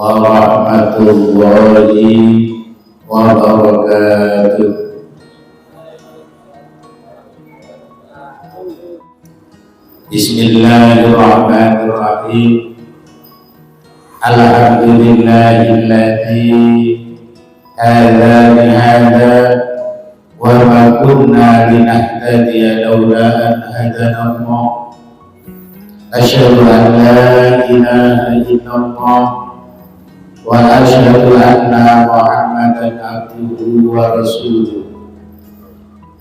warahmatullahi wabarakatuh. Bismillahirrahmanirrahim. Alhamdulillahilladzi hadana hada wa ma kunna linahtadiya laula an hadana Allah. Asyhadu an la ilaha illallah wa asyhadu anna Muhammadan abduhu wa rasuluh.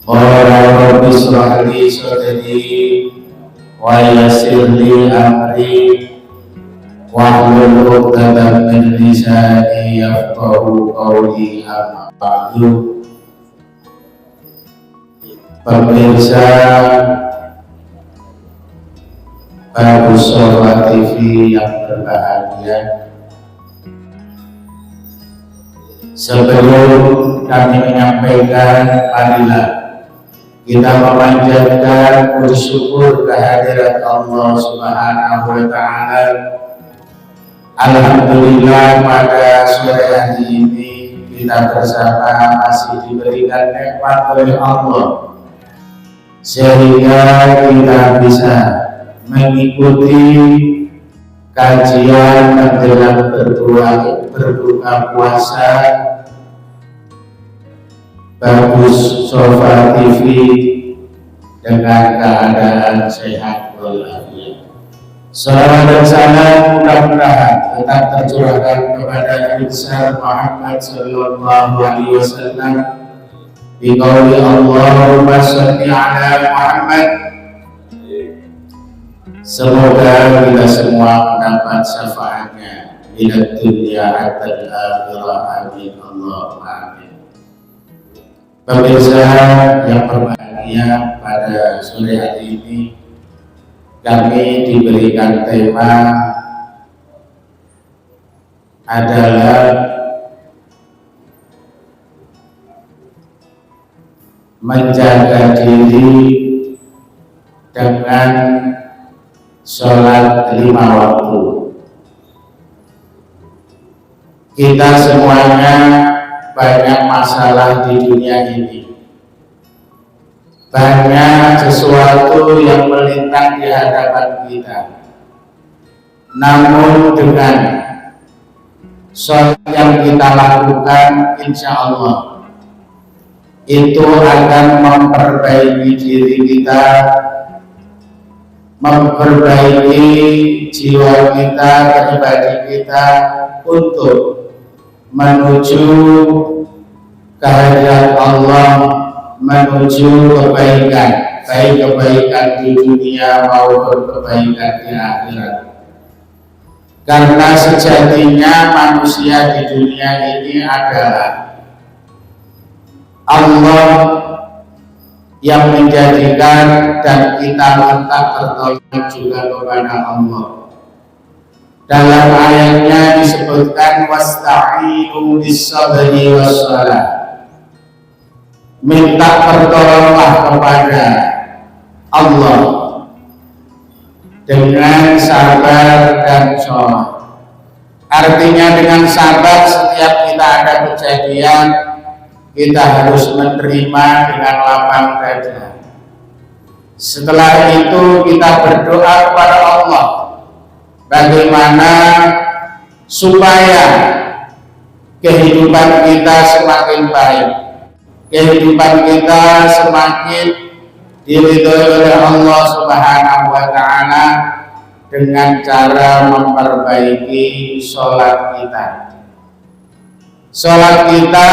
Qala rabbi ishrah li sadri wa yassir li amri wahlul 'uqdatam min lisani yafqahu qawli. Amma ba'du. Pemirsa Bagus Sholat TV yang berbahagia, sebelum kami menyampaikan, marilah kita memanjatkan bersyukur kehadirat Allah Subhanahu wa Ta'ala. Alhamdulillah, pada sore hari ini kita bersama masih diberikan nikmat oleh Allah sehingga kita bisa mengikuti kajian menjelang berbuka puasa Bagus Sholat TV dengan keadaan sehat walafiat. Salawat dan salam mudah-mudahan tetap tercurahkan kepada Nabi Muhammad sallallahu alaihi wasallam bi qauli Allahumma shalli ala Muhammad. Semoga kita semua mendapat syafaatnya minad dunya hatta akhirah. Amin Allahumma amin. Pemirsa yang berbahagia, pada sore hari ini kami diberikan tema adalah menjaga diri dengan sholat 5 waktu. Kita semuanya banyak masalah di dunia ini, banyak sesuatu yang melintas di hadapan kita. Namun dengan sholat yang kita lakukan, insya Allah itu akan memperbaiki diri kita, memperbaiki jiwa kita, pribadi kita untuk menuju kehadirat Allah, menuju kebaikan, baik kebaikan di dunia maupun kebaikan di akhirat. Karena sejatinya manusia di dunia ini adalah Allah yang menjadikan, dan kita minta pertolongan juga kepada Allah. Dalam ayatnya disebutkan wasta'inu bis-sabri was-shalah. Minta pertolongan kepada Allah dengan sabar dan sholat. Artinya dengan sabar, setiap kita ada kejadian kita harus menerima dengan lapang dada. Setelah itu kita berdoa kepada Allah bagaimana supaya kehidupan kita semakin baik, kehidupan kita semakin diridhoi oleh Allah Subhanahu wa Ta'ala dengan cara memperbaiki sholat kita. Sholat kita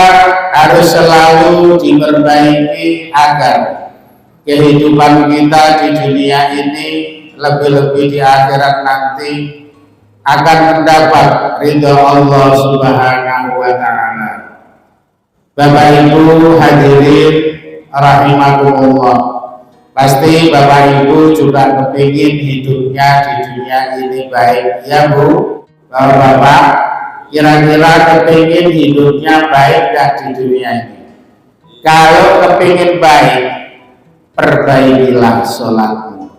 harus selalu diperbaiki agar kehidupan kita di dunia ini, lebih-lebih di akhirat nanti, akan mendapat ridha Allah Subhanahu wa Ta'ala. Bapak Ibu hadirin rahimakumullah, pasti Bapak Ibu juga kepingin hidupnya di dunia ini baik, ya Bu? Bapak-bapak kira-kira kepingin hidupnya baik dan di dunia ini. Kalau kepingin baik, perbaikilah sholatmu.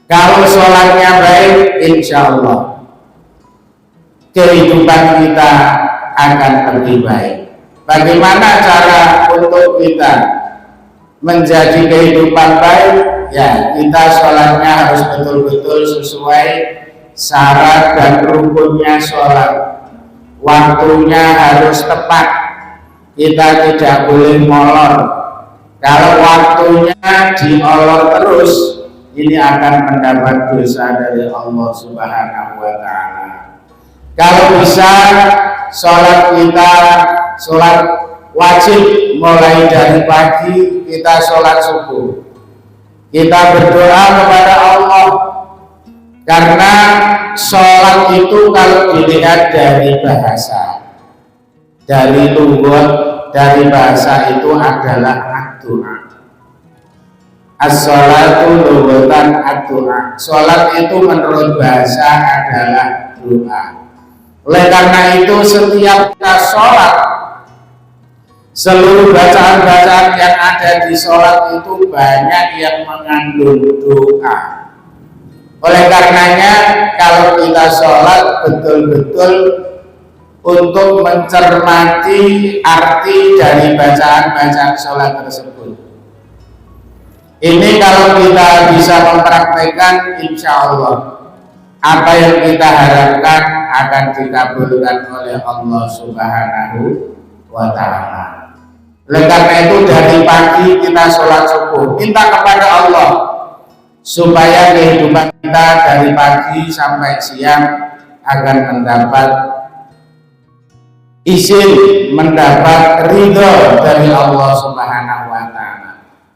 Kalau sholatnya baik, insya Allah kehidupan kita akan lebih baik. Bagaimana cara untuk kita menjadi kehidupan baik? Ya, kita sholatnya harus betul-betul sesuai syarat dan rukunnya sholat. Waktunya harus tepat. Kita tidak boleh molor. Kalau waktunya diolor terus, ini akan mendapat dosa dari Allah Subhanahu wa Ta'ala. Kalau bisa sholat kita, sholat wajib mulai dari pagi, kita sholat subuh. Kita berdoa kepada Allah, karena sholat itu kalau dilihat dari bahasa, dari lughat, dari bahasa itu adalah ad-du'a. As-sholatu lughatan ad-du'a. Sholat itu menurut bahasa adalah doa. Oleh karena itu setiap kita sholat, seluruh bacaan-bacaan yang ada di sholat itu banyak yang mengandung doa. Oleh karenanya kalau kita sholat betul-betul untuk mencermati arti dari bacaan-bacaan sholat tersebut. Ini kalau kita bisa mempraktekkan, insya Allah apa yang kita harapkan akan dikabulkan oleh Allah Subhanahu wa Ta'ala. Oleh karena itu dari pagi kita sholat subuh, minta kepada Allah supaya kehidupan kita dari pagi sampai siang akan mendapat izin, mendapat ridho dari Allah Subhanahu wa Ta'ala.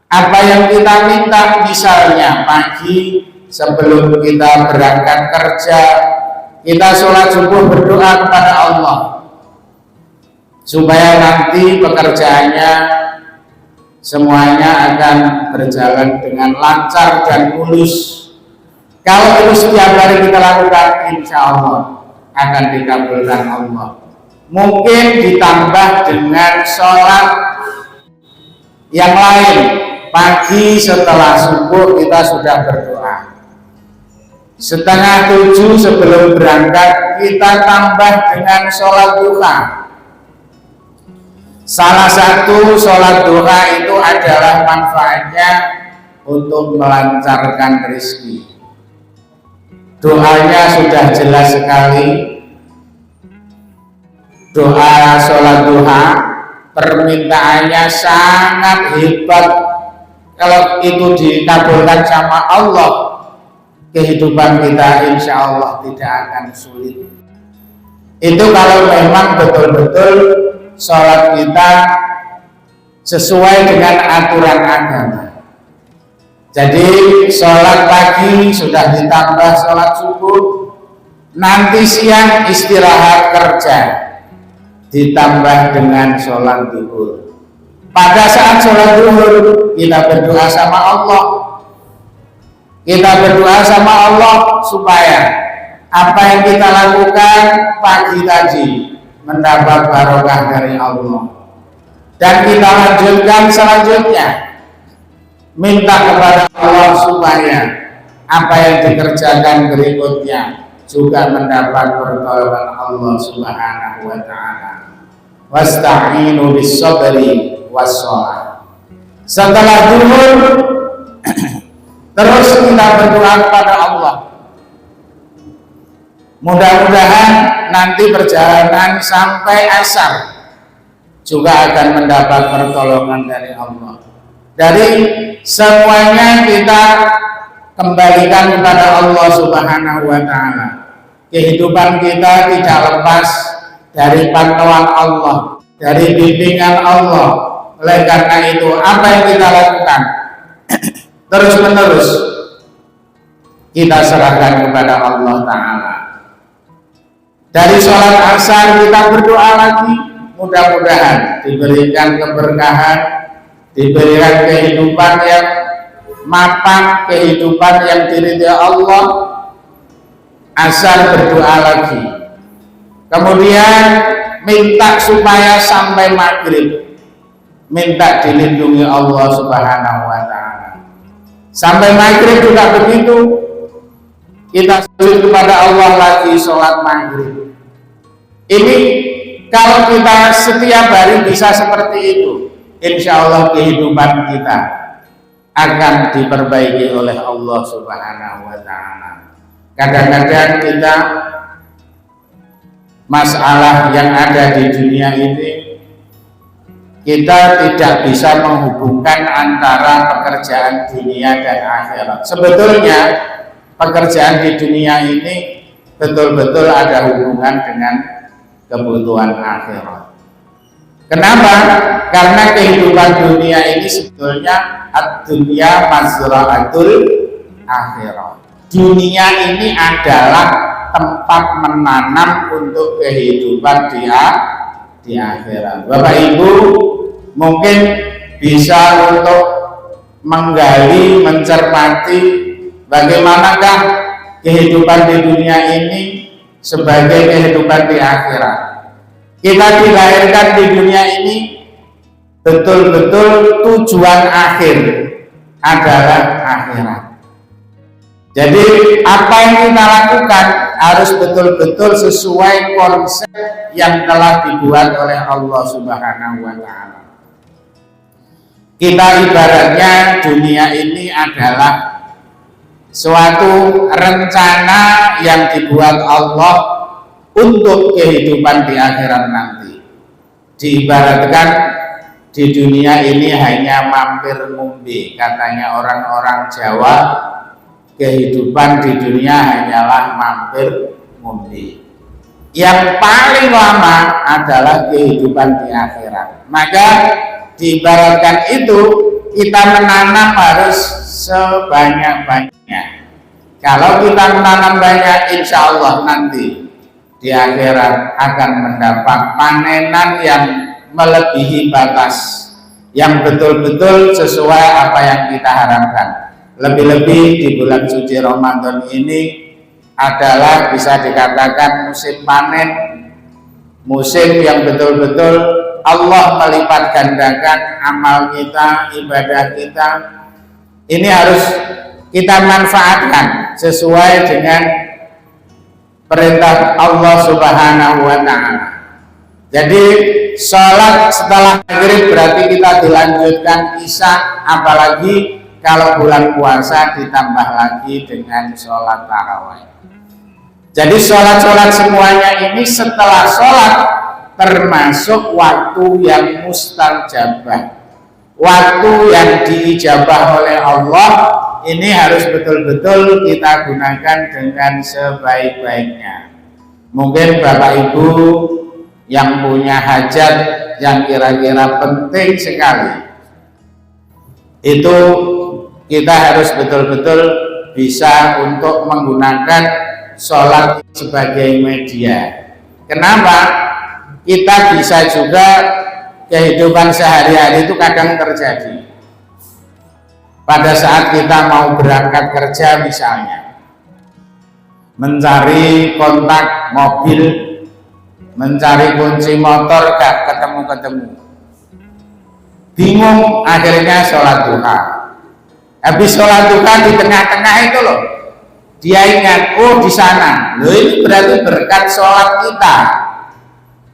Apa yang kita minta, misalnya pagi sebelum kita berangkat kerja, kita sholat subuh berdoa kepada Allah supaya nanti pekerjaannya semuanya akan berjalan dengan lancar dan mulus. Kalau itu setiap hari kita lakukan, insya Allah akan dikabulkan Allah. Mungkin ditambah dengan sholat yang lain. Pagi setelah subuh kita sudah berdoa. Setengah 7 sebelum berangkat kita tambah dengan sholat duha. Salah satu sholat duha itu adalah manfaatnya untuk melancarkan rezeki. Doanya sudah jelas sekali. Doa sholat duha permintaannya sangat hebat. Kalau itu dikabulkan sama Allah, kehidupan kita insya Allah tidak akan sulit. Itu kalau memang betul-betul sholat kita sesuai dengan aturan agama. Jadi sholat pagi sudah ditambah sholat subuh, nanti siang istirahat kerja ditambah dengan sholat zuhur. Pada saat sholat zuhur kita berdoa sama Allah. Kita berdoa sama Allah supaya apa yang kita lakukan pagi tadi mendapat barokah dari Allah. Dan kita lanjutkan selanjutnya, minta kepada Allah supaya apa yang dikerjakan berikutnya juga mendapat pertolongan Allah Subhanahu wa Ta'ala. Wasta'inu bis-sabri was-shalah. Setelah zuhur terus kita berdoa kepada Allah. Mudah-mudahan nanti perjalanan sampai asar juga akan mendapat pertolongan dari Allah. Dari semuanya kita kembalikan kepada Allah Subhanahu wa Ta'ala. Kehidupan kita tidak lepas dari pantauan Allah, dari bimbingan Allah. Oleh karena itu, apa yang kita lakukan terus menerus kita serahkan kepada Allah Ta'ala. Dari sholat asar kita berdoa lagi, mudah-mudahan diberikan keberkahan, diberikan kehidupan yang mapan, kehidupan yang diridhai Allah. Asar berdoa lagi, kemudian minta supaya sampai maghrib, minta dilindungi Allah Subhanahu wa Ta'ala. Sampai maghrib juga begitu, kita sujud kepada Allah lagi sholat maghrib. Ini kalau kita setiap hari bisa seperti itu, insya Allah kehidupan kita akan diperbaiki oleh Allah Subhanahu wa Ta'ala. Kadang-kadang kita masalah yang ada di dunia ini, kita tidak bisa menghubungkan antara pekerjaan dunia dan akhirat. Sebetulnya pekerjaan di dunia ini betul-betul ada hubungan dengan kebutuhan akhirat. Kenapa? Karena kehidupan dunia ini sebetulnya ad-dunya mazra'atul akhirat. Dunia ini adalah tempat menanam untuk kehidupan di akhirat. Bapak Ibu mungkin bisa untuk menggali, mencermati bagaimanakah kehidupan di dunia ini sebagai kehidupan di akhirat. Kita dilahirkan di dunia ini betul-betul tujuan akhir adalah akhirat. Jadi apa yang kita lakukan harus betul-betul sesuai konsep yang telah dibuat oleh Allah Subhanahu wa Ta'ala. Kita ibaratnya dunia ini adalah suatu rencana yang dibuat Allah untuk kehidupan di akhirat nanti. Diibaratkan di dunia ini hanya mampir ngumbi, katanya orang-orang Jawa, kehidupan di dunia hanyalah mampir ngumbi. Yang paling lama adalah kehidupan di akhirat. Maka diibaratkan itu kita menanam harus sebanyak-banyaknya. Kalau kita menanam banyak, insya Allah nanti di akhirat akan mendapat panenan yang melebihi batas, yang betul-betul sesuai apa yang kita harapkan. Lebih-lebih di bulan suci Ramadan ini adalah bisa dikatakan musim panen, musim yang betul-betul Allah melipat gandakan amal kita, ibadah kita. Ini harus kita manfaatkan sesuai dengan perintah Allah Subhanahu wa Ta'ala. Jadi sholat setelah maghrib berarti kita dilanjutkan isya, apalagi kalau bulan puasa ditambah lagi dengan sholat tarawih. Jadi sholat-sholat semuanya ini setelah sholat termasuk waktu yang mustajabah, waktu yang diijabah oleh Allah. Ini harus betul-betul kita gunakan dengan sebaik-baiknya. Mungkin Bapak Ibu yang punya hajat yang kira-kira penting sekali, itu kita harus betul-betul bisa untuk menggunakan sholat sebagai media. Kenapa? Kita bisa juga kehidupan sehari-hari itu kadang terjadi. Pada saat kita mau berangkat kerja misalnya, mencari kontak mobil, mencari kunci motor, gak ketemu-ketemu, bingung, akhirnya sholat duha. Habis sholat duha di tengah-tengah itu loh, dia ingat, oh di sana, loh ini berarti berkat sholat kita,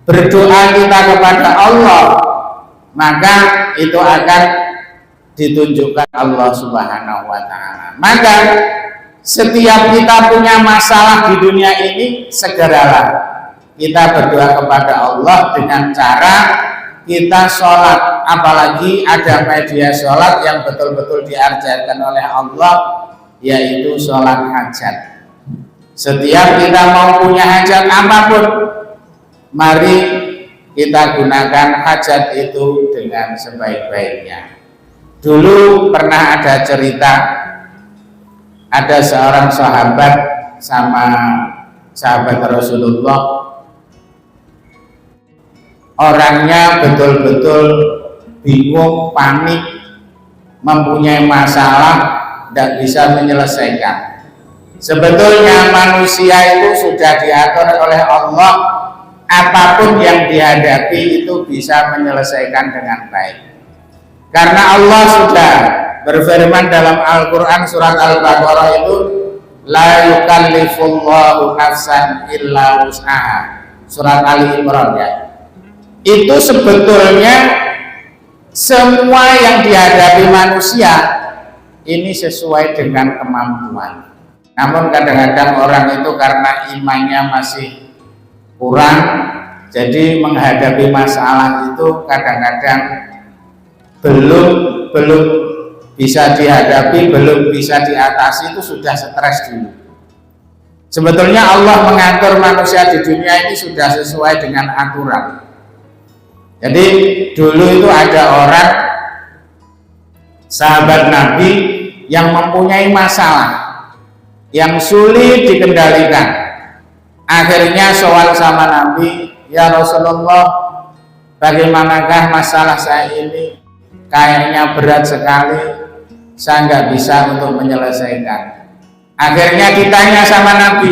berdoa kita kepada Allah, maka itu akan ditunjukkan Allah Subhanahu wa Ta'ala. Maka setiap kita punya masalah di dunia ini, segeralah kita berdoa kepada Allah dengan cara kita sholat. Apalagi ada media sholat yang betul-betul diajarkan oleh Allah, yaitu sholat hajat. Setiap kita mau punya hajat apapun, mari kita gunakan hajat itu dengan sebaik-baiknya. Dulu pernah ada cerita, ada seorang sahabat sama sahabat Rasulullah, orangnya betul-betul bingung, panik, mempunyai masalah, tidak bisa menyelesaikan. Sebetulnya manusia itu sudah diatur oleh Allah, apapun yang dihadapi itu bisa menyelesaikan dengan baik. Karena Allah sudah berfirman dalam Al-Quran surat Al-Baqarah itu, la yukallifullahu nafsan illa wus'aha. surat Ali Imran ya. Itu sebetulnya semua yang dihadapi manusia ini sesuai dengan kemampuan. Namun kadang-kadang orang itu karena imannya masih kurang, jadi menghadapi masalah itu kadang-kadang belum bisa dihadapi, belum bisa diatasi, itu sudah stres dulu. Sebetulnya Allah mengatur manusia di dunia ini sudah sesuai dengan aturan. Jadi dulu itu ada orang sahabat Nabi yang mempunyai masalah yang sulit dikendalikan. Akhirnya soal sama Nabi, ya Rasulullah, bagaimanakah masalah saya ini? Kayaknya berat sekali, saya nggak bisa untuk menyelesaikan. Akhirnya ditanya sama Nabi,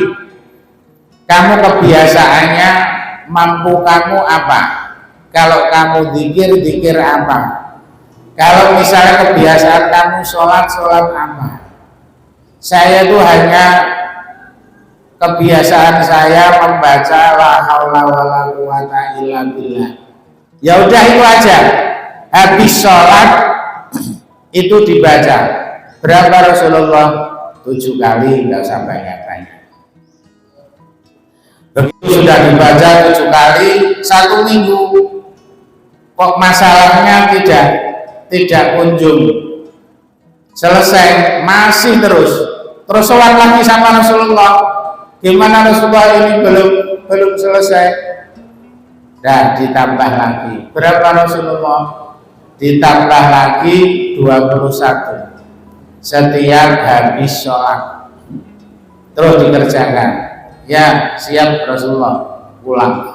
kamu kebiasaannya, mampu kamu apa? Kalau kamu zikir apa? Kalau misalnya kebiasaan kamu sholat apa? Saya itu hanya kebiasaan saya membaca la haula wala quwata illa billah. Ya udah itu aja. Habis sholat itu dibaca. Berapa Rasulullah? 7 kali, nggak usah banyak-banyak. Begitu sudah dibaca 7 kali, 1 minggu kok masalahnya tidak kunjung selesai, masih terus soal lagi sama Rasulullah, gimana Rasulullah ini belum selesai. Dan ditambah lagi, berapa Rasulullah? Ditambah lagi 21 setiap habis sholat, terus dikerjakan. Ya siap Rasulullah, pulang.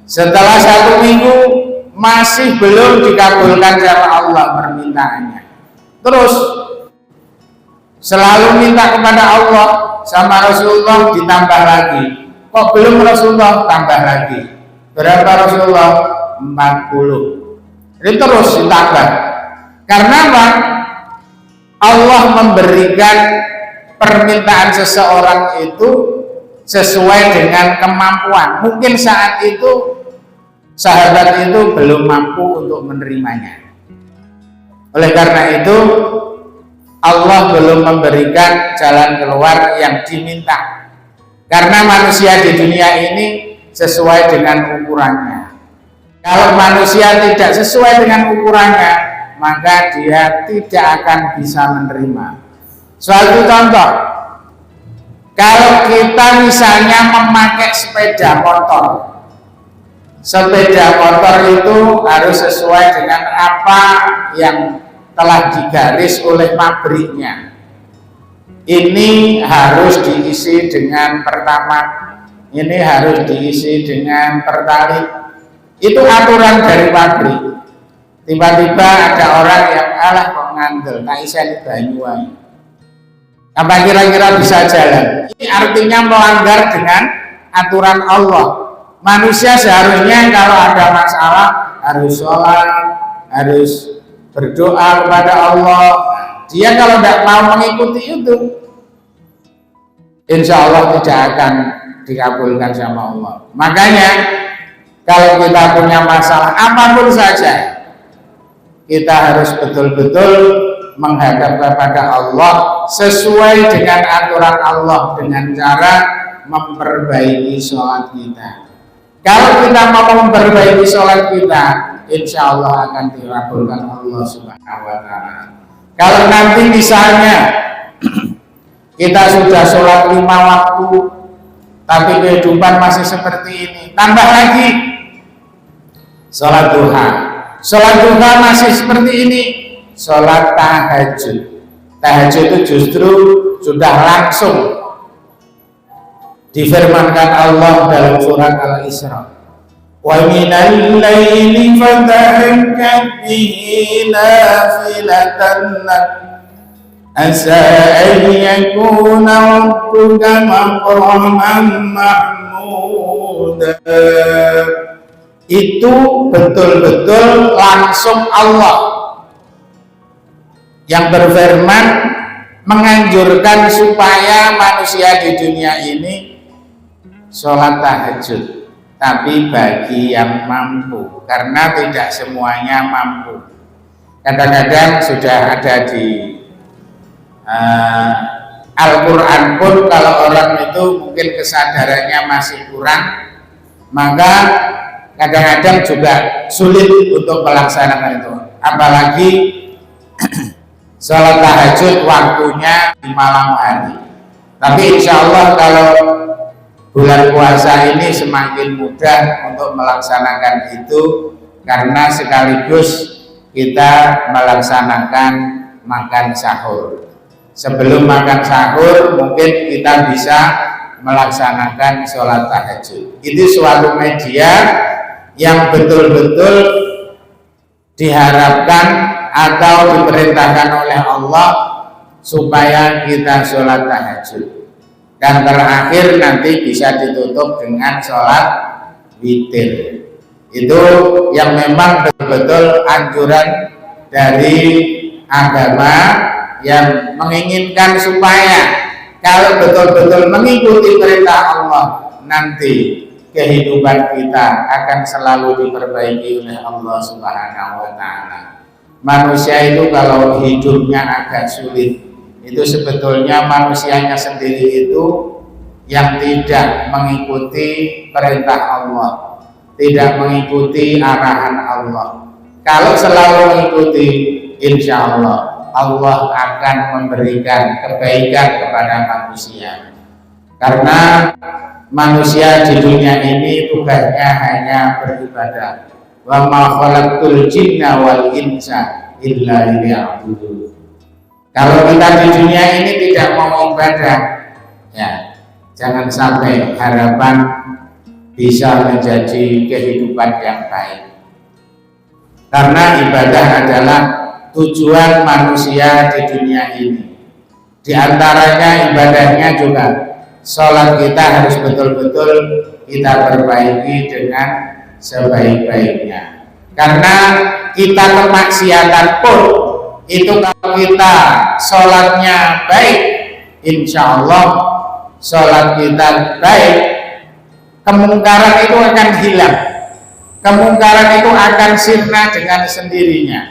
Setelah 1 minggu masih belum dikabulkan sama Allah permintaannya, terus selalu minta kepada Allah sama Rasulullah, ditambah lagi. Kok belum Rasulullah? Tambah lagi. Berapa Rasulullah? 40. Ini terus ditambah. Karena apa? Allah memberikan permintaan seseorang itu sesuai dengan kemampuan. Mungkin saat itu sahabat itu belum mampu untuk menerimanya. Oleh karena itu Allah belum memberikan jalan keluar yang diminta. Karena manusia di dunia ini sesuai dengan ukurannya. Kalau manusia tidak sesuai dengan ukurannya, maka dia tidak akan bisa menerima. Suatu contoh, kalau kita misalnya memakai sepeda motor, sepeda motor itu harus sesuai dengan apa yang telah digaris oleh pabriknya. Ini harus diisi dengan pertamax, ini harus diisi dengan pertalite. Itu aturan dari pabrik. Tiba-tiba ada orang yang alah kok ngandel, tak iseni banyu wae. Apa kira-kira bisa jalan? Ini artinya melanggar dengan aturan Allah. Manusia seharusnya kalau ada masalah harus sholat, harus berdoa kepada Allah. Dia kalau tidak mau mengikuti itu, insya Allah tidak akan dikabulkan sama Allah. Makanya kalau kita punya masalah apapun saja, kita harus betul-betul menghadap kepada Allah sesuai dengan aturan Allah, dengan cara memperbaiki sholat kita. Kalau kita mau memperbaiki sholat kita, insya Allah akan dikabulkan Allah Subhanahu wa Ta'ala. Kalau nanti misalnya kita sudah sholat 5 waktu, tapi kehidupan masih seperti ini, tambah lagi sholat duha. Sholat duha masih seperti ini, sholat tahajud. Tahajud itu justru sudah langsung difirmankan Allah dalam surat Al-Isra. Wa minal laili fatahajjad bihi nafilatan lak asa an yakuna rabbuka maqaman mahmuda. Itu betul-betul langsung Allah yang berfirman menganjurkan supaya manusia di dunia ini sholat tahajud. tapi bagi yang mampu, karena tidak semuanya mampu. Kadang-kadang sudah ada di Al-Quran pun, kalau orang itu mungkin kesadarannya masih kurang, maka kadang-kadang juga sulit untuk melaksanakan itu. Apalagi sholat tahajud waktunya di malam hari. Tapi insya Allah kalau bulan puasa ini semakin mudah untuk melaksanakan itu, karena sekaligus kita melaksanakan makan sahur. Sebelum makan sahur mungkin kita bisa melaksanakan sholat tahajud. Itu suatu media yang betul-betul diharapkan atau diperintahkan oleh Allah supaya kita sholat tahajud. Dan terakhir nanti bisa ditutup dengan sholat witir. Itu yang memang betul-betul anjuran dari agama yang menginginkan supaya kalau betul-betul mengikuti perintah Allah, nanti kehidupan kita akan selalu diperbaiki oleh Allah Subhanahu wa Ta'ala. Manusia itu kalau hidupnya agak sulit, itu sebetulnya manusianya sendiri itu yang tidak mengikuti perintah Allah, tidak mengikuti arahan Allah. Kalau selalu mengikuti, insya Allah Allah akan memberikan kebaikan kepada manusia. Karena manusia di dunia ini tugasnya hanya beribadah. Wa ma khalaqtul jinna wal insa illa liya'budun. Kalau kita di dunia ini tidak mau ibadah, ya jangan sampai harapan bisa menjadi kehidupan yang baik. Karena ibadah adalah tujuan manusia di dunia ini. Di antaranya ibadahnya juga sholat kita harus betul-betul kita perbaiki dengan sebaik-baiknya. Karena kita kemaksiatan pun itu kalau kita sholatnya baik, insya Allah sholat kita baik, kemungkaran itu akan hilang. Kemungkaran itu akan sirna dengan sendirinya.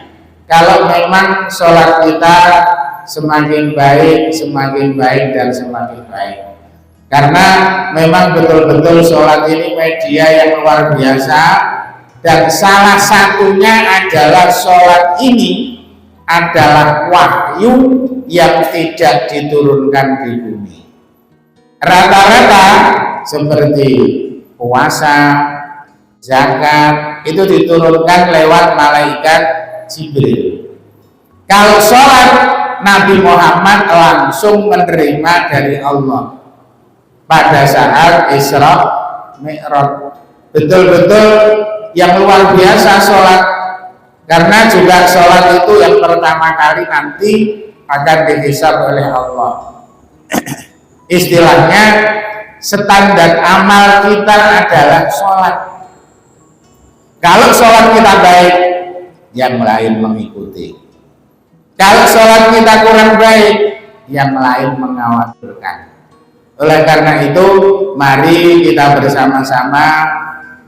Kalau memang sholat kita semakin baik dan semakin baik. Karena memang betul-betul sholat ini media yang luar biasa, dan salah satunya adalah sholat ini adalah wahyu yang tidak diturunkan di bumi. Rata-rata seperti puasa, zakat itu diturunkan lewat malaikat Jibril. Kalau sholat, Nabi Muhammad langsung menerima dari Allah pada saat Isra Mi'raj. Betul-betul yang luar biasa sholat, karena juga sholat itu yang pertama kali nanti akan dihisab oleh Allah. Istilahnya standar amal kita adalah sholat. Kalau sholat kita baik, yang lain mengikuti. Kalau sholat kita kurang baik, yang lain mengkhawatirkan. Oleh karena itu, mari kita bersama-sama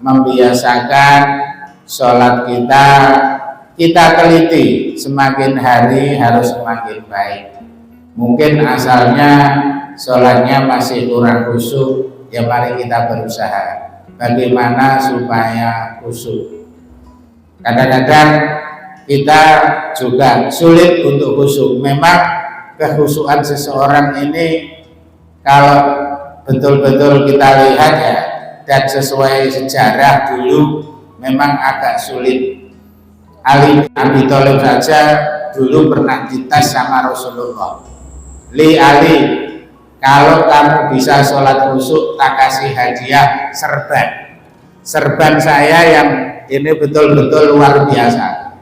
membiasakan sholat kita teliti, semakin hari harus semakin baik. Mungkin asalnya sholatnya masih kurang khusyuk, ya mari kita berusaha bagaimana supaya khusyuk. Kadang-kadang kita juga sulit untuk khusyuk. Memang kekhusyukan seseorang ini kalau betul-betul kita lihat ya, dan sesuai sejarah dulu memang agak sulit. Ali bin Abi Thalib saja dulu pernah dites sama Rasulullah. Ali, kalau kamu bisa sholat khusyuk, tak kasih hadiah serban. Serban saya yang ini betul-betul luar biasa.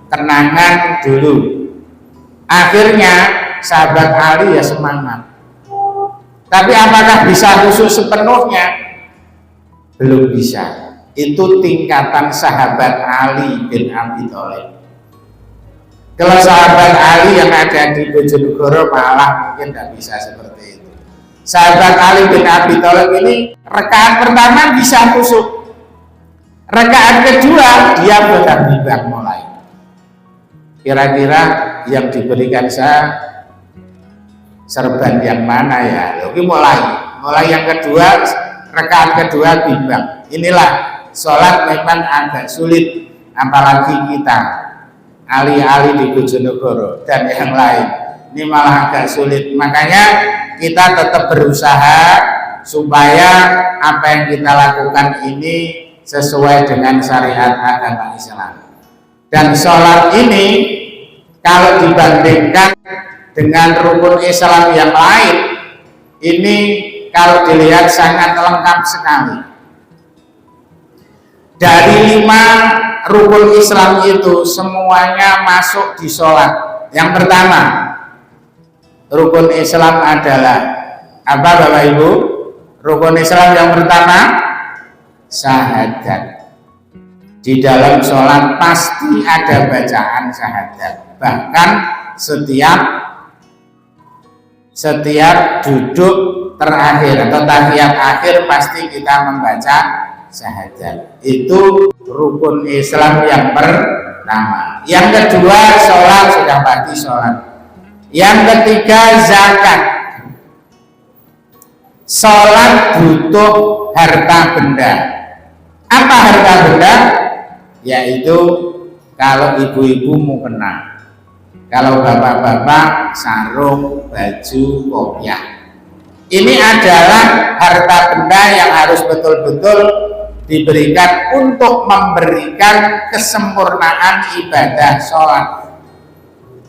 Kenangan dulu. Akhirnya sahabat Ali ya semangat. Tapi apakah bisa khusyuk sepenuhnya? Belum bisa. Itu tingkatan sahabat Ali bin Abi Thalib. Kalau sahabat Ali yang ada di Bojonegoro malah mungkin tidak bisa seperti itu. Sahabat Ali bin Abi Thalib ini rakaat pertama bisa khusyuk, rakaat kedua dia bimbang mulai. Kira-kira yang diberikan saya serban yang mana ya? Oke, mulai yang kedua, rakaat kedua bimbang. Inilah sholat memang agak sulit, apalagi kita ali-ali di Bojonegoro dan yang lain. Ini malah agak sulit. Makanya kita tetap berusaha supaya apa yang kita lakukan ini sesuai dengan syariat agama Islam. Dan sholat ini kalau dibandingkan dengan rukun Islam yang lain, ini kalau dilihat sangat lengkap sekali. Dari 5 rukun Islam itu semuanya masuk di sholat. Yang pertama, rukun Islam adalah apa Bapak Ibu? Rukun Islam yang pertama syahadat. Di dalam sholat pasti ada bacaan syahadat. Bahkan setiap duduk terakhir atau tahiyat akhir pasti kita membaca syahadat. Itu rukun Islam yang pertama. Yang kedua sholat, sudah pasti sholat. Yang ketiga zakat. Sholat butuh harta benda. Apa harta benda? Yaitu kalau ibu-ibu mau kena, kalau bapak-bapak sarung, baju, kopiah. Ini adalah harta benda yang harus betul-betul diberikan untuk memberikan kesempurnaan ibadah sholat.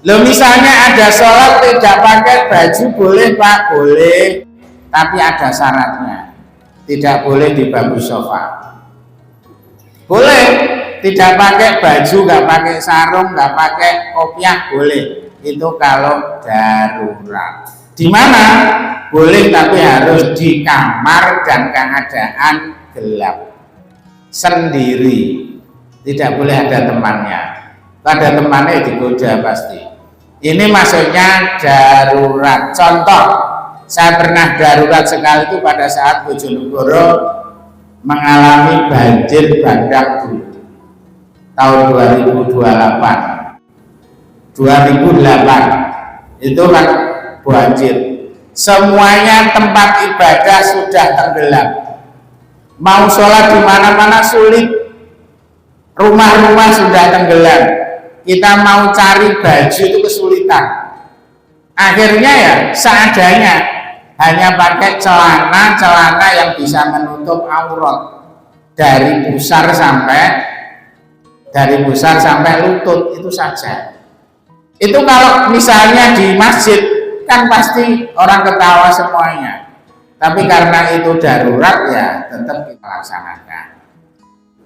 Loh, misalnya ada sholat tidak pakai baju boleh Pak? Boleh, tapi ada syaratnya. Tidak boleh di bambu sofa. Boleh tidak pakai baju, nggak pakai sarung, nggak pakai kopiah, boleh. Itu kalau darurat. Di mana? Boleh, tapi harus di kamar dan keadaan gelap sendiri. Tidak boleh ada temannya. Ada temannya digoda pasti. Ini maksudnya darurat. Contoh, saya pernah darurat sekali itu pada saat Bojonegoro mengalami banjir bandang dulu tahun 2008 itu kan banjir, semuanya tempat ibadah sudah tenggelam, mau sholat di mana-mana sulit, rumah-rumah sudah tenggelam, kita mau cari baju itu kesulitan. Akhirnya ya seadanya, hanya pakai celana yang bisa menutup aurat dari pusar sampai lutut, itu saja. Itu kalau misalnya di masjid kan pasti orang ketawa semuanya, tapi karena itu darurat ya tetap kita laksanakan.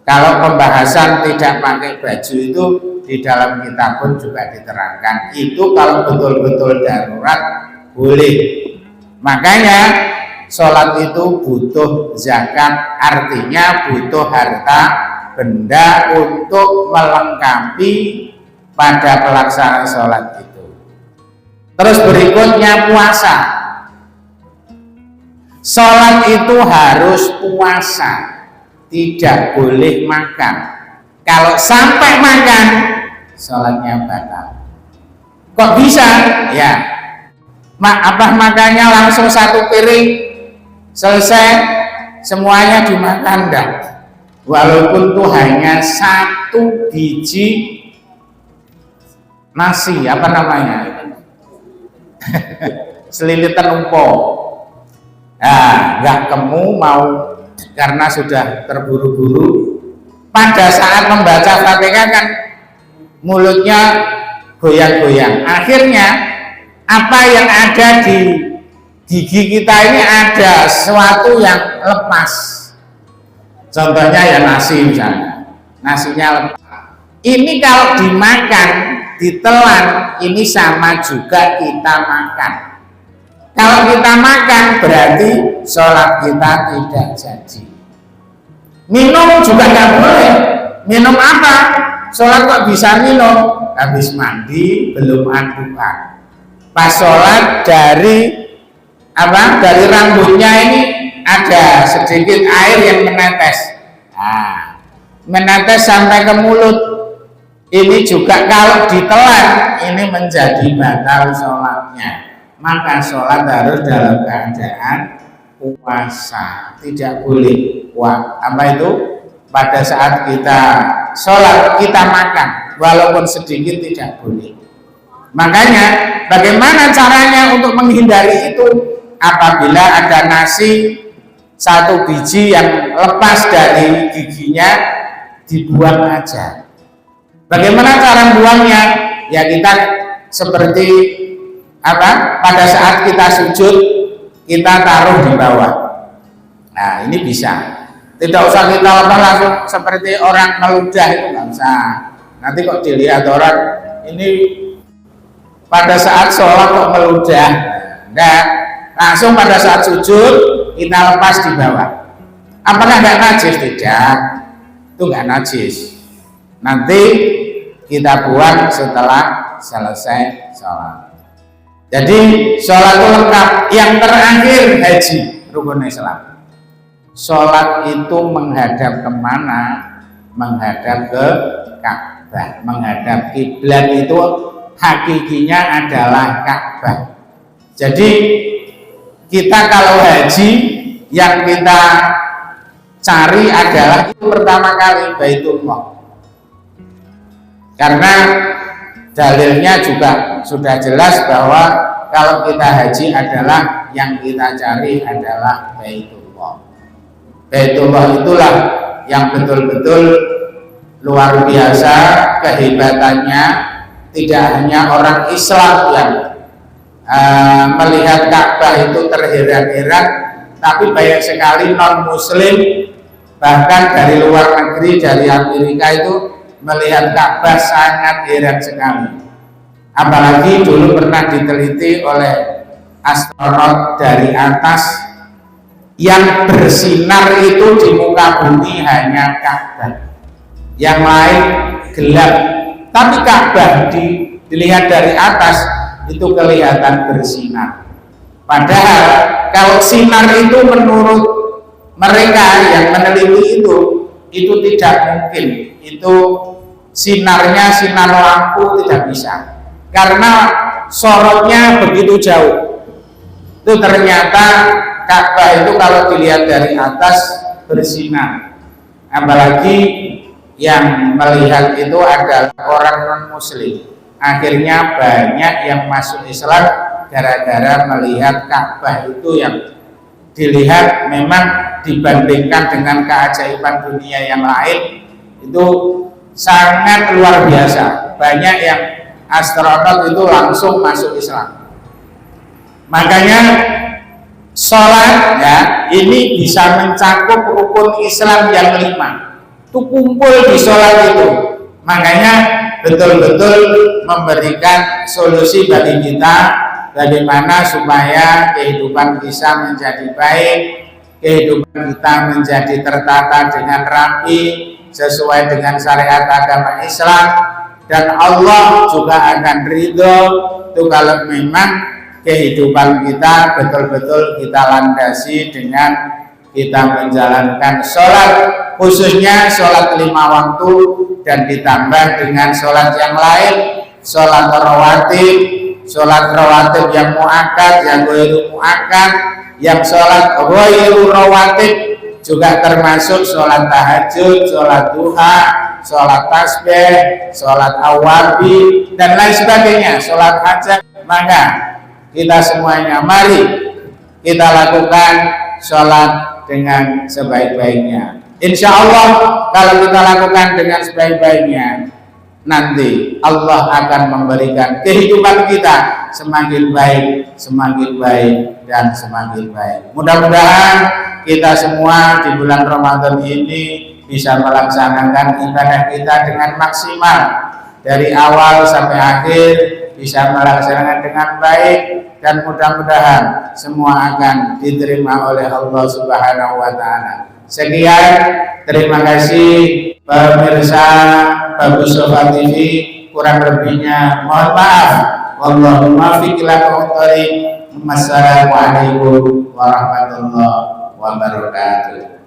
Kalau pembahasan tidak pakai baju itu di dalam kitab pun juga diterangkan, itu kalau betul-betul darurat boleh. Makanya sholat itu butuh zakat, artinya butuh harta benda untuk melengkapi pada pelaksanaan sholat itu. Terus berikutnya puasa. Sholat itu harus puasa, tidak boleh makan. Kalau sampai makan, sholatnya batal. Kok bisa? Ya, makannya langsung 1 piring selesai, semuanya dimakan dah. Walaupun itu hanya 1 biji nasi, apa namanya? Selilitan umpo. Nah, nggak kamu mau karena sudah terburu-buru. Pada saat membaca Fatihah kan mulutnya goyang-goyang. Akhirnya apa yang ada di gigi kita ini ada sesuatu yang lepas. Contohnya ya nasi misalnya, nasinya lepas. Ini kalau dimakan, ditelan, ini sama juga kita makan. Kalau kita makan berarti sholat kita tidak jadi. Minum juga nggak boleh. Minum apa? Sholat kok bisa minum? Habis mandi belum andukan. Pas sholat dari dari rambutnya ini ada sedikit air yang menetes. Nah, menetes sampai ke mulut. Ini juga kalau ditelan ini menjadi batal sholatnya. Maka sholat harus dalam keadaan puasa, tidak boleh apa itu pada saat kita sholat kita makan walaupun sedikit tidak boleh. Makanya bagaimana caranya untuk menghindari itu? Apabila ada nasi satu biji yang lepas dari giginya dibuang aja. Bagaimana cara buangnya? Ya kita seperti pada saat kita sujud kita taruh di bawah. Nah ini bisa. Tidak usah kita lepas langsung seperti orang meludah, itu nggak usah. Nanti kok dilihat orang ini pada saat sholat kok meludah. Enggak, langsung pada saat sujud kita lepas di bawah. Apakah nggak najis? Tidak, itu nggak najis. Nanti kita buang setelah selesai sholat. Jadi sholat itu lengkap. Yang terakhir haji, rukun Islam. Sholat itu menghadap kemana? Menghadap ke Ka'bah, menghadap kiblat itu hakikinya adalah Ka'bah. Jadi kita kalau haji yang kita cari adalah itu pertama kali Baitullah. Karena dalilnya juga sudah jelas bahwa kalau kita haji adalah yang kita cari adalah Baitullah. Baitullah itulah yang betul-betul luar biasa kehebatannya. Tidak hanya orang Islam yang melihat Ka'bah itu terheran-heran, tapi banyak sekali non-muslim bahkan dari luar negeri, dari Amerika itu melihat Ka'bah sangat heran sekali. Apalagi dulu pernah diteliti oleh astronot dari atas, yang bersinar itu di muka bumi hanya Ka'bah, yang lain gelap. Tapi Ka'bah dilihat dari atas itu kelihatan bersinar. Padahal kalau sinar itu menurut mereka yang meneliti itu tidak mungkin. Itu sinarnya sinar lampu tidak bisa, karena sorotnya begitu jauh. Itu ternyata Ka'bah itu kalau dilihat dari atas bersinar. Apalagi yang melihat itu adalah orang non-muslim. Akhirnya banyak yang masuk Islam gara-gara melihat Ka'bah itu yang dilihat. Memang dibandingkan dengan keajaiban dunia yang lain itu sangat luar biasa. Banyak yang astronot itu langsung masuk Islam. Makanya sholat ya ini bisa mencakup rukun Islam yang 5. Itu kumpul di sholat itu. Makanya betul-betul memberikan solusi bagi kita bagaimana supaya kehidupan kita menjadi baik, kehidupan kita menjadi tertata dengan rapi sesuai dengan syariat agama Islam, dan Allah juga akan ridho itu kalau memang kehidupan kita betul-betul kita landasi dengan kita menjalankan sholat, khususnya sholat 5 waktu, dan ditambah dengan sholat yang lain, sholat rawatib yang muakkad, yang ghairu muakkad, yang sholat ghairu rawatib juga termasuk sholat tahajud, sholat duha, sholat tasbih, sholat awabi, dan lain sebagainya, sholat hajat. Maka kita semuanya mari kita lakukan sholat dengan sebaik-baiknya. Insya Allah kalau kita lakukan dengan sebaik-baiknya, nanti Allah akan memberikan kehidupan kita semakin baik, dan semakin baik. Mudah-mudahan kita semua di bulan Ramadan ini bisa melaksanakan ibadah kita dengan maksimal dari awal sampai akhir, bisa melaksanakan dengan baik, dan mudah-mudahan semua akan diterima oleh Allah Subhanahu wa Ta'ala. Sekian, terima kasih pemirsa Bagus Sofa TV, kurang lebihnya mohon maaf. Wallahumma fiqh ila Wassalamualaikum warahmatullahi wabarakatuh.